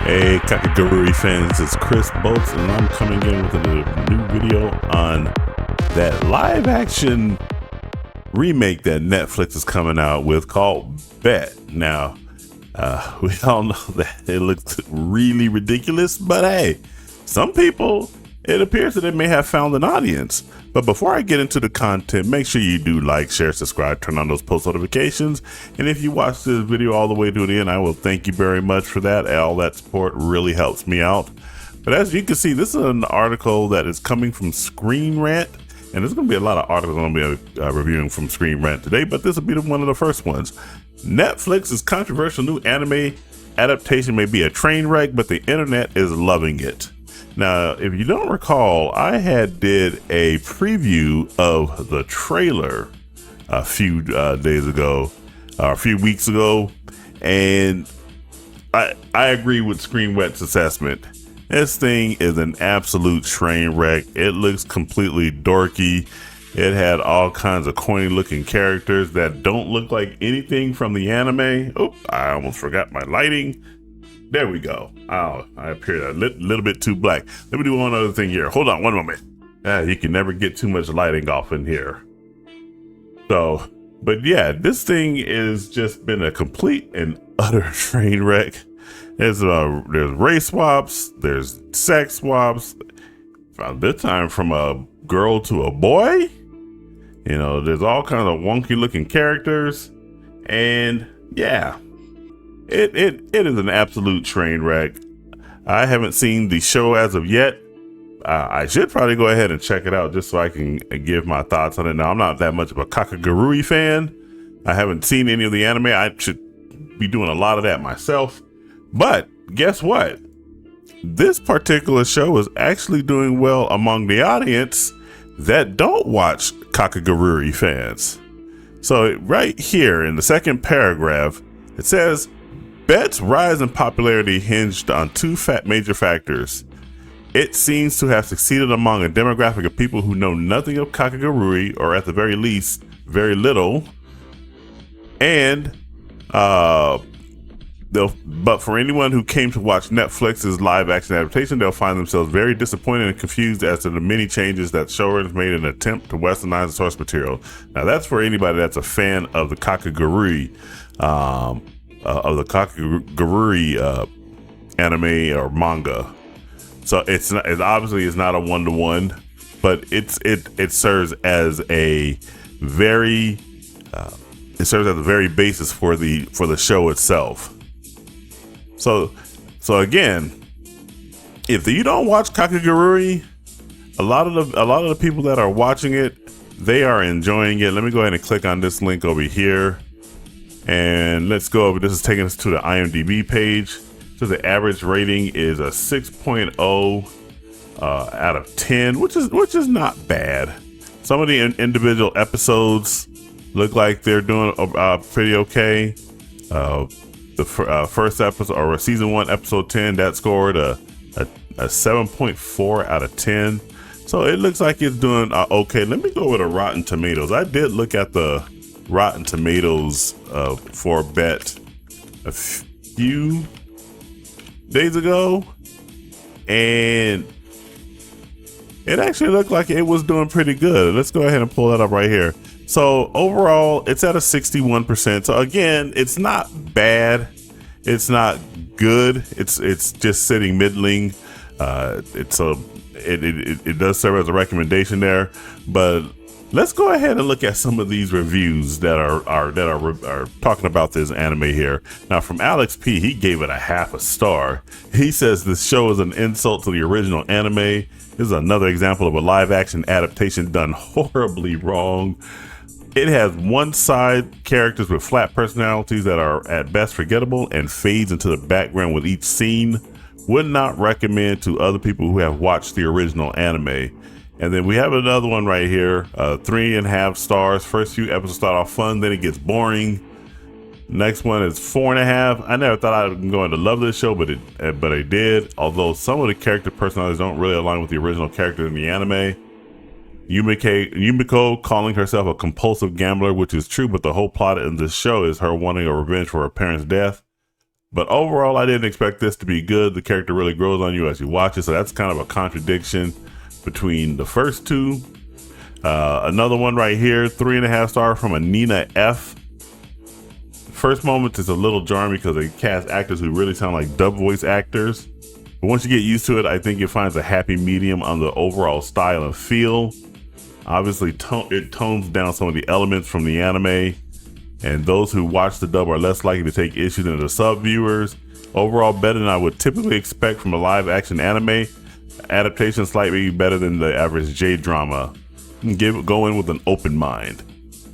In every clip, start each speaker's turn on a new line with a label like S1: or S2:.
S1: Hey, Kakagurui fans, it's Chris Bolts, and I'm coming in with a new video on that live action remake that Netflix is coming out with called Bet. Now, we all know that it looks really ridiculous, but hey, some people, it appears that it may have found an audience. But before I get into the content, make sure you do like, share, subscribe, turn on those post notifications. And if you watch this video all the way to the end, I will thank you very much for that. All that support really helps me out. But as you can see, this is an article that is coming from Screen Rant. And there's going to be a lot of articles I'm going to be reviewing from Screen Rant today, but this will be one of the first ones. Netflix's controversial new anime adaptation may be a train wreck, but the internet is loving it. Now, if you don't recall, I did a preview of the trailer a few days ago, or a few weeks ago, and I agree with Screen Rant's assessment. This thing is an absolute train wreck. It looks completely dorky. It had all kinds of corny looking characters that don't look like anything from the anime. Oh, I almost forgot my lighting. There we go. Oh, I appeared a little bit too black. Let me do one other thing here. Hold on one moment. You can never get too much lighting off in here. So, but yeah, this thing has just been a complete and utter train wreck. There's race swaps, there's sex swaps, this time from a girl to a boy. You know, there's all kinds of wonky looking characters, and yeah, it is an absolute train wreck. I haven't seen the show as of yet. I should probably go ahead and check it out just so I can give my thoughts on it. Now, I'm not that much of a Kakagurui fan. I haven't seen any of the anime. I should be doing a lot of that myself. But guess what? This particular show is actually doing well among the audience that don't watch Kakagurui fans. So right here in the second paragraph, it says, Bet's rise in popularity hinged on two major factors. It seems to have succeeded among a demographic of people who know nothing of Kakagurui, or at the very least, very little. And but for anyone who came to watch Netflix's live action adaptation, they'll find themselves very disappointed and confused as to the many changes that showrunners made in an attempt to westernize the source material. Now, that's for anybody that's a fan of the Kakagurui, anime or manga. So it's obviously not a one-to-one, but it serves as a very basis for the show itself. So again, if you don't watch Kakagurui, a lot of the people that are watching it, they are enjoying it. Let me go ahead and click on this link over here, and let's go over. This is taking us to the IMDb page. So the average rating is a 6.0 out of 10, which is not bad. Some of the individual episodes look like they're doing pretty okay. The first episode, or season 1, episode 10, that scored a 7.4 out of 10. So it looks like it's doing okay. Let me go with a Rotten Tomatoes. I did look at the Rotten Tomatoes for Bet a few days ago, and it actually looked like it was doing pretty good. Let's go ahead and pull that up right here. So overall, it's at a 61%. So again, it's not bad. It's not good. It's just sitting middling. It does serve as a recommendation there. But let's go ahead and look at some of these reviews that are talking about this anime here. Now, from Alex P, he gave it a half a star. He says this show is an insult to the original anime. This is another example of a live action adaptation done horribly wrong. It has one-side characters with flat personalities that are at best forgettable and fades into the background with each scene. Would not recommend to other people who have watched the original anime. And then we have another one right here, 3.5 stars. First few episodes start off fun, then it gets boring. Next one is 4.5. I never thought I'd going to love this show, but I did. Although some of the character personalities don't really align with the original character in the anime. Yumiko calling herself a compulsive gambler, which is true, but the whole plot in this show is her wanting a revenge for her parents' death. But overall, I didn't expect this to be good. The character really grows on you as you watch it, so that's kind of a contradiction between the first two. Another one right here, 3.5 star from a Nina F. First moment is a little jarring because they cast actors who really sound like dub voice actors. But once you get used to it, I think it finds a happy medium on the overall style and feel. Obviously, it tones down some of the elements from the anime, and those who watch the dub are less likely to take issue than the sub viewers. Overall, better than I would typically expect from a live action anime. Adaptation slightly better than the average J-drama. Go in with an open mind.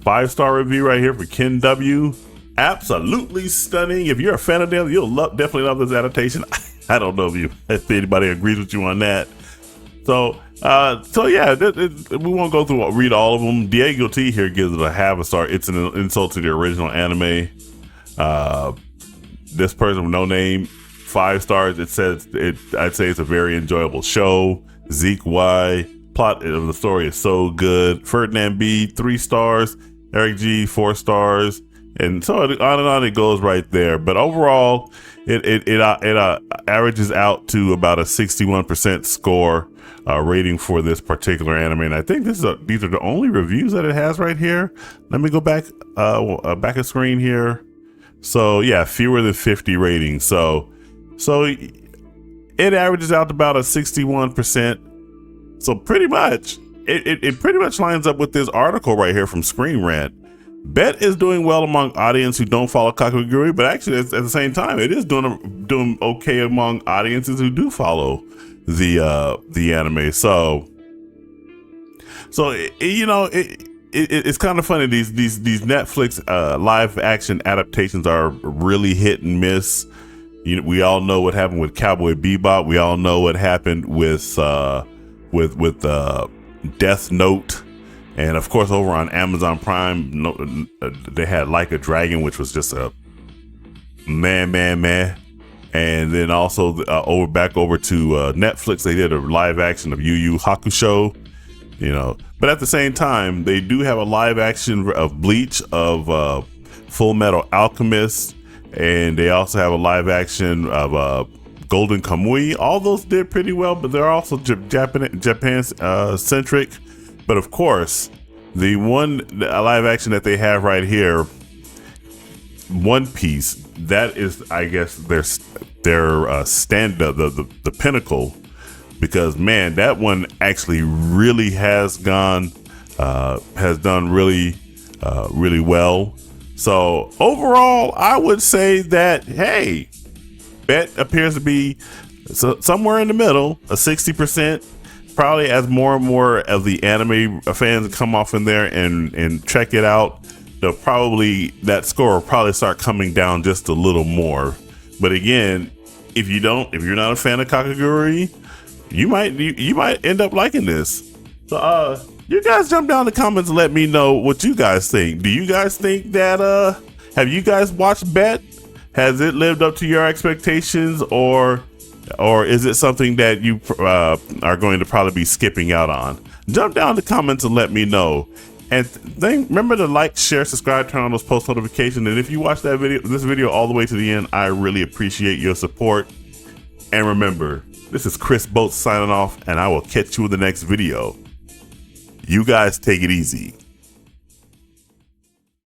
S1: 5-star review right here for Ken W. Absolutely stunning. If you're a fan of them, you'll definitely love this adaptation. I don't know if anybody agrees with you on that. So yeah, we won't go through read all of them. Diego T here gives it a 0.5 star. It's an insult to the original anime. This person with no name, 5 stars. It says I'd say it's a very enjoyable show. Zeke Y, plot of the story is so good. Ferdinand B, 3 stars. Eric G, 4 stars. And so on and on it goes right there. But overall, it averages out to about a 61% score rating for this particular anime. And I think these are the only reviews that it has right here. Let me go back a screen here. So yeah, fewer than 50 ratings. So it averages out to about a 61%. So pretty much, it pretty much lines up with this article right here from Screen Rant. Bet is doing well among audience who don't follow Kakegurui, but actually at the same time, it is doing okay among audiences who do follow the anime. So it's kind of funny. These Netflix live action adaptations are really hit and miss. We all know what happened with Cowboy Bebop. We all know what happened with Death Note. And of course, over on Amazon Prime, they had Like a Dragon, which was just a man. And then also back over to Netflix, they did a live action of Yu Yu Hakusho. But at the same time, they do have a live action of Bleach, of Full Metal Alchemist, and they also have a live action of Golden Kamuy. All those did pretty well, but they're also Japan centric. But of course, the live action that they have right here, One Piece, that is, I guess, their stand-up, the pinnacle, because man, that one actually really has done really well. So overall, I would say that, hey, Bet appears to be somewhere in the middle, a 60%. Probably as more and more of the anime fans come off in there and check it out, that score will probably start coming down just a little more. But again, if you're not a fan of Kakegurui, you might end up liking this. So you guys jump down in the comments and let me know what you guys think. Do you guys think that have you guys watched Bet? Has it lived up to your expectations, or is it something that you are going to probably be skipping out on? Jump down in the comments and let me know. And remember to like, share, subscribe, turn on those post notifications. And if you watch this video all the way to the end, I really appreciate your support. And remember, this is Chris Boltz signing off, and I will catch you in the next video. You guys take it easy.